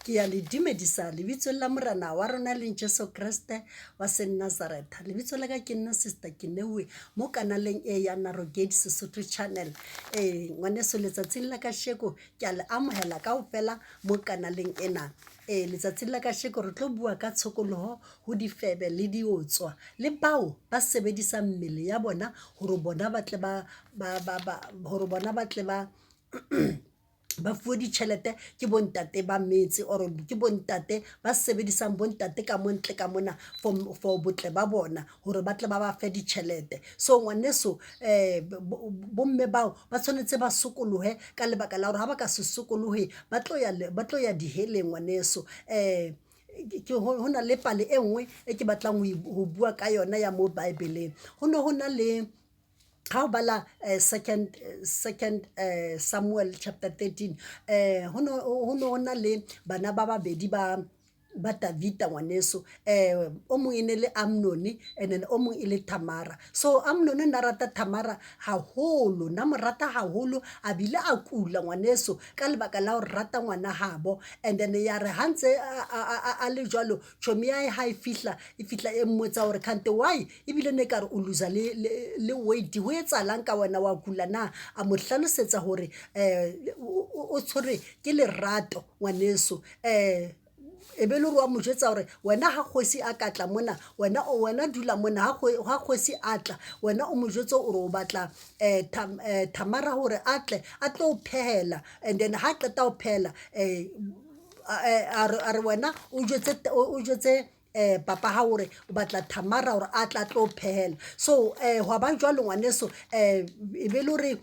ke ya le dumedisa lebitso la morana wa rona le Jesu Kriste wa Nazareth. Lebitso la ka ke nna Sister Kinewe mo kanaleng e ya Narrowgate Sesotho channel. Ngwaneso letsatsing la kasheko ke a le amohela kaofela mo kanaleng ena. Letsatsing la kasheko re tlo bua ka tshokoloho ho difebe le diotswa le bao ba sebedisang mmele ya bona hore bona ba tle ba ba fuwe ditjhelete ke bontate ba metse or ke bontate ba sebedisang bontate ka montle ka mona for botle ba bona hore ba tle ba ba fe ditjhelete. So ngwaneso bomme bao ba tshwanetse ba sokolohe ka lebaka la hore ha ba ka se sokolohe ba tlo ya diheleng ngwaneso. Ke hona le pale e nngwe e ke batlang ho bua ka yona ya mo Bible. Hona le how bala second Samuel chapter 13 hona le bana ba babedi ba Davida ngwaneso. O mong ene le Amnoni and then o mong ile Tamara. So Amnoni na rata Tamara haholo, na morata haholo a bile a kula ngwaneso ka lebaka la ho rata ngwana habo. And then ya re hantse a le jwalo chomi ya ha e fihla e mmotsa hore kante why ebile ne ka re o loser le weight ho etsalang ka wena wa kula na. A mo hlalosetsa hore o tshore ke lerato ngwaneso. Ebe le wa mo jetsa hore wena ha kgosi a katla mona wena dula mona ha kgosi atla wena o mo jetsa o re o batla Tamara hore a tlo o phehela. And then ha qeta o phehela a re wena o jetse papa ha hore o batla Tamara hore a tlo phehela. So hwa ba jwalo ngwaneso ebe le hore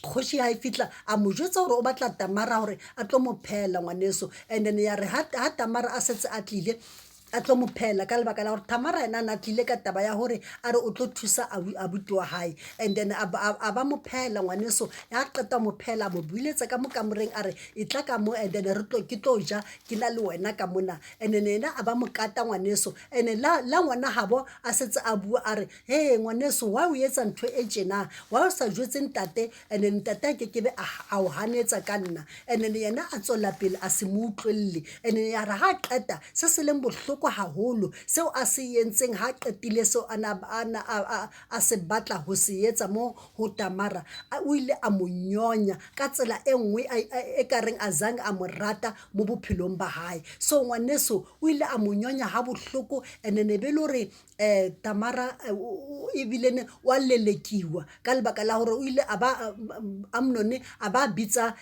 kgoshi ha e fitla a mo jwetsa hore o batla Tamara hore a tlo mo phehela ngwaneso. And then ya re ha Tamara a setse a tlile a tlo mo phehela ka lebaka la hore Tamara ena na tlile ka taba ya hore a re o tlo thusa abuti wa hae. And then a ba mo phehela ngwaneso. Ya qeta mo phehela mo builetsa ka mo kamoreng a re e tla ka mo. And then ke tlo ja ke na le wena ka mona. And then ena a ba mo kata ngwaneso. And la ngwana habo a setse a bua a re he ngwaneso wa o etsa ntho e tjena wa o sa jwetse ntate. And then ntate ke be a o hanetsa ka nna. And then yena a tsola pele a se mo utlwelle. And then ya re ha qeta se se leng bohloko haholo seo a se yentseng ha qetile seo a se batla ho se etsa mo ho Tamara. O ile a mo nyonya ka tsela e nngwe e ka reng a zang a mo rata mo bophelong ba hae. So ngwaneso o ile a mo nyonya ha bohloko. And ne be le hore Tamara e bilene wa lelekiwa ka lebaka la hore o ile a ba Amnoni a ba bitsa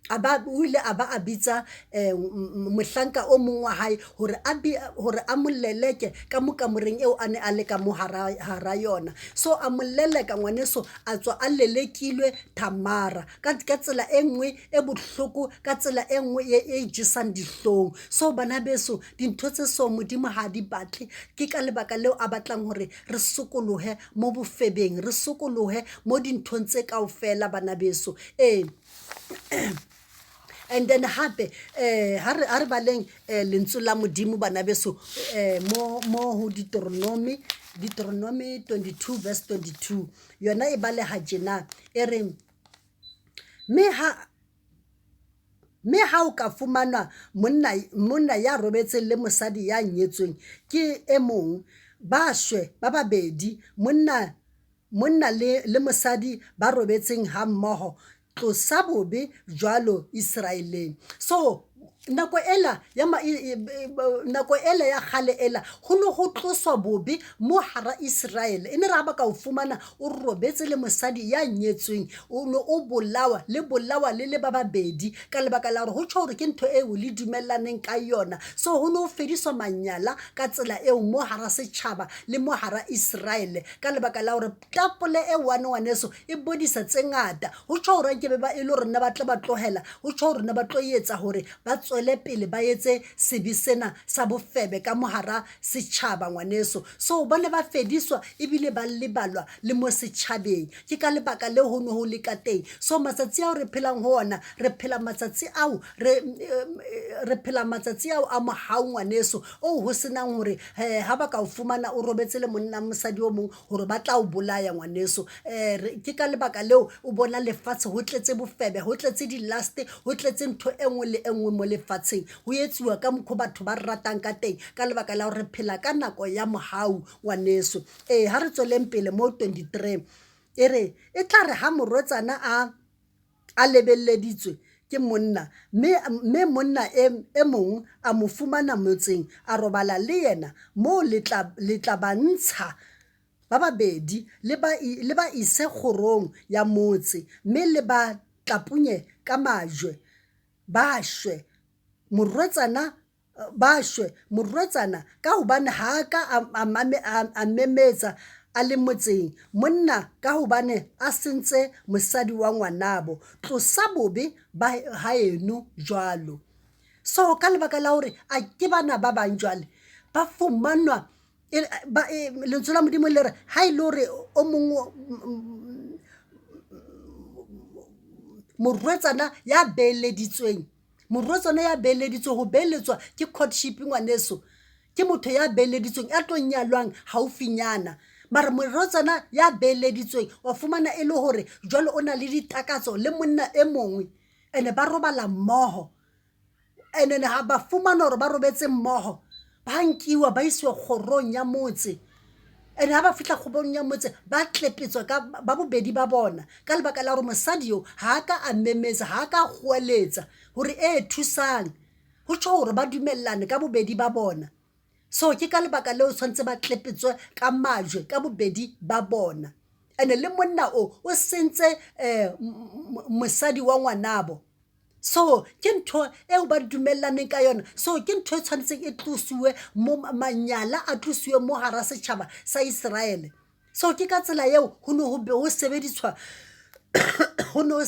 o ile a bitsa mohlanka o mong wa hae hore a mo leleke ka mo kamoreng eo a ne a le ka mo hara yona. So a mo leleka ngwaneso a tswa a lelekilwe Tamara ka tsela e nngwe e bohloko ka tsela e nngwe e jesang dihlong. So bana beso dintho tse so modimo ha di batle ke ka lebaka leo a batlang hore re sokolohe mo bofebeng, re sokolohe mo dinthong tse kaofela bana beso. And then hape ha re baleng lentswe la modimo bana beso mo ho Deuteronomy 22v22 yona e bale ha jena e re me ha o ka fumanwa monna ya robetseng le mosadi ya nyetsweng ke e mong ba shwe ba babedi monna le mosadi ba robetseng ha mmoho tlosa bobe jwalo Israeleng. So nako ela ya khale ela ho tloswa bobe mo hara Israel. Ene ra ba ka o fumana o robetse le mosadi ya nyetsweng o bolawa le ba babedi ka lebaka la hore ho tsho hore ke ntho e o le dumellaneng ka yona. So ho no fediswa manyala ka tsela eo mo hara setjhaba le mo hara Israel ka lebaka la hore tapole e waneso e bodisa tse ngata. Ho tsho hore ke be ba ile hore nna ba tla ba tlohela ho tsho hore nna ba tlo etsa hore ba tswele pele ba etse sebisena sa bofebe ka mohara setjhaba ngwaneso. So bone ba fediswa ebile ba lebalwa le mo setjhabeng ke ka lebaka le ho no ho le ka teng. So matsatsi ao re phelang ho ona re phela matsatsi ao a mohau ngwaneso o ho senang hore ha ba ka o fumana o robetse le monna mosadi o mong hore ba tla o bolaya ngwaneso. Ke ka lebaka leo o bona lefatshe ho tletse bofebe ho tletse di last ho tletse ntho engwe le engwe mo lefatsheng ho etsiwa ka mokgo batho ba ratang ka teng ka lebaka la hore phela ka nako ya mohau ngwaneso. Ha re tsweleng pele mo 23 e re e tla re ha morwetsana a lebelleditswe ke monna mme monna e mong a mo fumana motseng a robala le yena mo le tla bantsha ba babedi le ba ise kgorong ya motse mme le ba tlapunye ka majwe ba shwe morwetsana ka hobane ha ka a memetsa a le motseng monna ka hobane a sentse mosadi wa ngwanabo tlosa bobe ba haeno jwalo. So ka lebaka la hore a ke bana ba bang jwale ba fumanwa lentswe la Modimo le re ha ile hore o mongwe morwetsana ya beeleditsweng ho beeletswa ke courtship ngwaneso ke motho ya beeleditsweng a tlo nyalwang haufinyana mara morwetsana ya beeleditsweng wa fumana e le hore jwale o na le ditakatso le monna e mongwe ene ba robala mmoho ene ha ba fumana hore ba robetse mmoho ba nkiwa ba iswa kgorong ya motse ene ha ba fihla kgorong ya motse ba tlepetswa ka ba bobedi ba bona ka lebaka la hore mosadi yo ha ka a memetsa ha ka kgoeletsa hore thusang ho tsho hore ba dumellane ka bobedi ba bona. So ke ka lebaka leo tshwantse ba tlepetswe ka majwe ka bobedi ba bona ene le monna o sentse mosadi wa ngwanabo. So ke ntho eo ba dumellaneng ka yona. So ke ntho e tshwanetseng e tlosiwe mo manyala a tlosiwe mo hara setjhaba sa Israel. So ke ka tsela eo ho no ho sebediswa ho no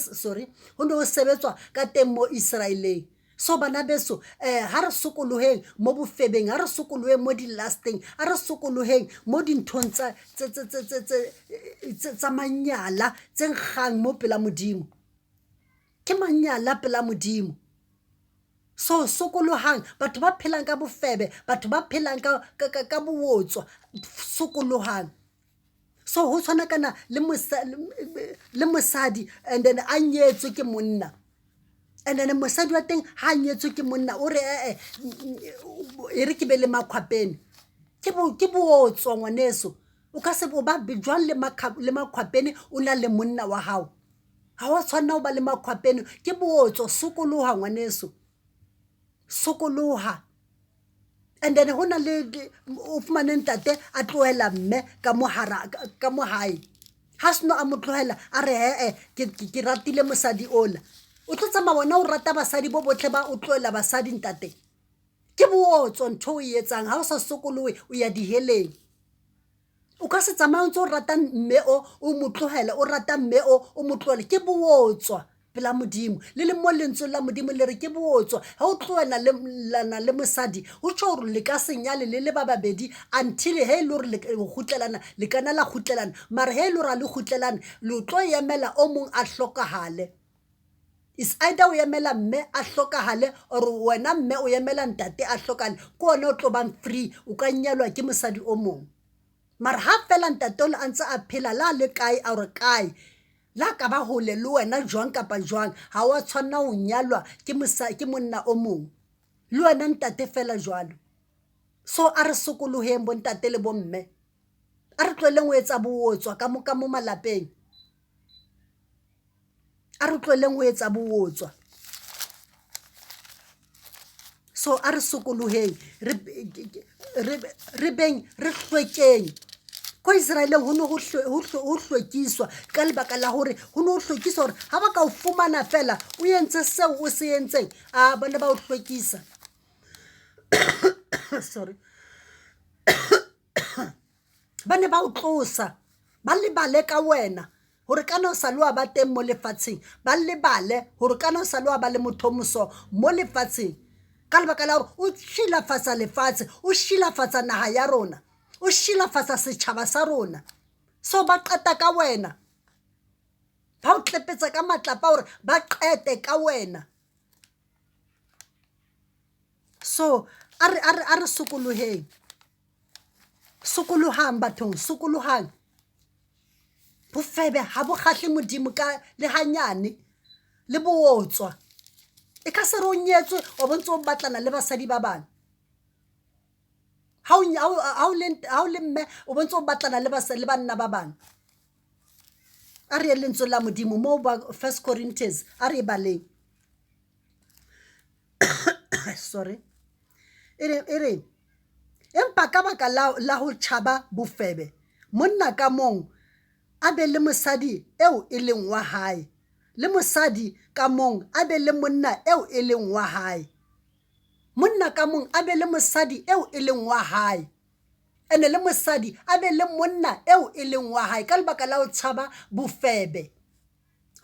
sebetswa ka teng mo Israeleng. So bana beso ha re sokoloheng mo bofebeng ha re sokoloheng mo di-lasting ha re sokoloheng mo dinthong tsa manyala tse nkgang mo pela Modimo ke manyala pela Modimo. So sokolohang batho ba phelang ka bofebe batho ba phelang ka bootswa sokolohang. So ho tshwana kana le mosadi and then a nyetswe ke monna and then mosadi wa teng ha nyetswe ke monna o re e re ke be le makhwapene ke bootswa ngwaneso o ka se bo ba jwang le makhwapene o na le monna wa hao ha wa tshwana ho ba le makhwapene ke bootswa sokoloha ngwaneso sokoloha. And then hona le o fumane ntate a tlohela mme ka mohae ha seno a mo tlohela a re ke ratile mosadi ola o tlo tsamaya wena o rata basadi bo botle ba o tlohela basadi ntate ke bootswa ntho o etsang ha o sa sokolohe o ya diheleng o ka se tsamaya o ntse o rata mme o mo tlohela o rata mme o mo tlohela ke bootswa pela Modimo le mo lentswe la Modimo le re ke bootswa ha o tlohela le mosadi o tsho hore le ka senyale le ba babedi until he le hore le khutlelana le kana la khutlelana mara he le hore le khutlelana le tlo yemela o mong a hlokahale. Is either o yemela mme a hlokahale or wena mme o yemela ntate a hlokahale ko ona o tlo bang free o ka nyalwa ke mosadi o mong mara ha fela ntate o le antse a phela la le kae a re kae la ka ba hole le wena jwang kapa jwang ha wa tshwana ho nyalwa ke monna o mong le wena ntate fela jwalo. So a re sokoloheng bo ntate le bo mme a re tlweleng ho etsa bootswa ka mo malapeng a re tlweleng ho etsa bootswa. So a re sokoloheng re beng re hlwekeng ko Israeleng ho no ho hlwekiswa ka lebaka la hore ho no ho hlwekiswa hore ha ba ka o fumana fela o entse seo o se entseng bana ba o hlwekisa sorry bane ba o tlosa ba lebale ka wena hore kana o sa le wa ba teng mo lefatsheng ba lebale hore kana o sa le wa ba le motho moso mo lefatsheng ka lebaka la hore o shilafatsa lefatshe o shilafatsa naha ya rona o shilafatsa setjhaba sa rona. So ba qeta ka wena ba o tlepetsa ka matlapa hore ba qete ka wena. So a re sokolohang bathong sokolohang bofebe ha bo kgahle Modimo ka le hanyane le bootswa e ka se re o nyetswe o bontse o batlana le basadi ba bang ha o le mme o bontse o batlana le banna ba bang a re lentswe la modimo mo ba 1 Corinthians a re baleng sorry ere empa ka baka la ho tshaba bofebe monna ka mong a be le mosadi eo e leng wa hae le mosadi ka mong a be le monna eo e leng wa hae monna ka mong a be le mosadi eo e leng wa hae ene le mosadi a be le monna eo e leng wa hae ka lebaka la ho tshaba bofebe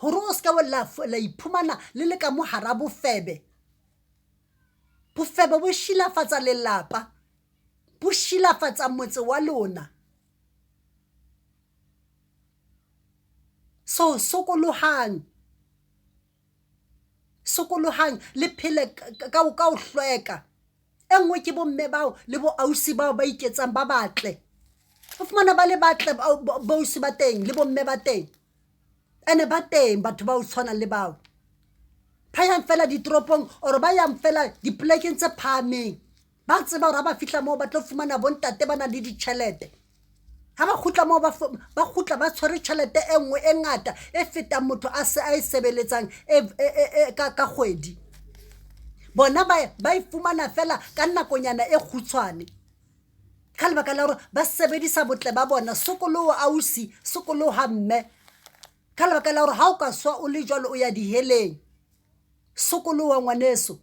hore o ska la iphumana le ka mo hara bofebe bo shilafatsa lelapa bo shilafatsa motse wa lona so sokolohang le phele ka o hlweka engwe ke bomme bao le bo ausi bao ba iketsang ba batle o fumana ba le batle ba ausi ba teng le bomme ba teng ene ba teng batho ba o tshwana le bao ba yang fela ditoropong or ba yang fela dipolekeng tse phahameng ba tseba hore ba fihla moo ba tlo fumana bontate ba na le ditjhelete ha ba khutla moo ba khutla ba tshwere tjhelete e nngwe e ngata e fetang motho a se a sebeletsang ka kgwedi bona ba ifumana fela ka nakonyana e khutshwane ka lebaka la hore ba sebedisa botle ba bona sokoloho ausi sokoloha mme ka lebaka la hore ha o ka swa o le jwalo o ya diheleng sokoloha ngwaneso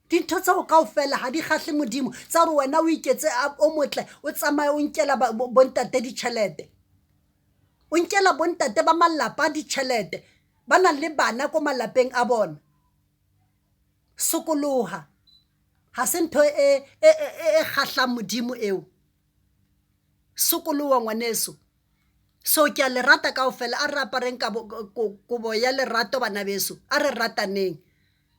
dintho tseo kaofela ha di kgahle modimo tsa hore wena o iketse o motle o tsamaye o nkela bontate ditjhelete o nkela bontate ba malapa ditjhelete ba nang le bana ko malapeng a bona sokoloha ha se ntho e kgahlang modimo eo sokoloha ngwaneso so ke a le rata kaofela a re apareng ka kobo ya lerato bana beso a re rataneng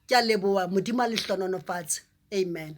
ke a leboha modimo a le hlononofatse amen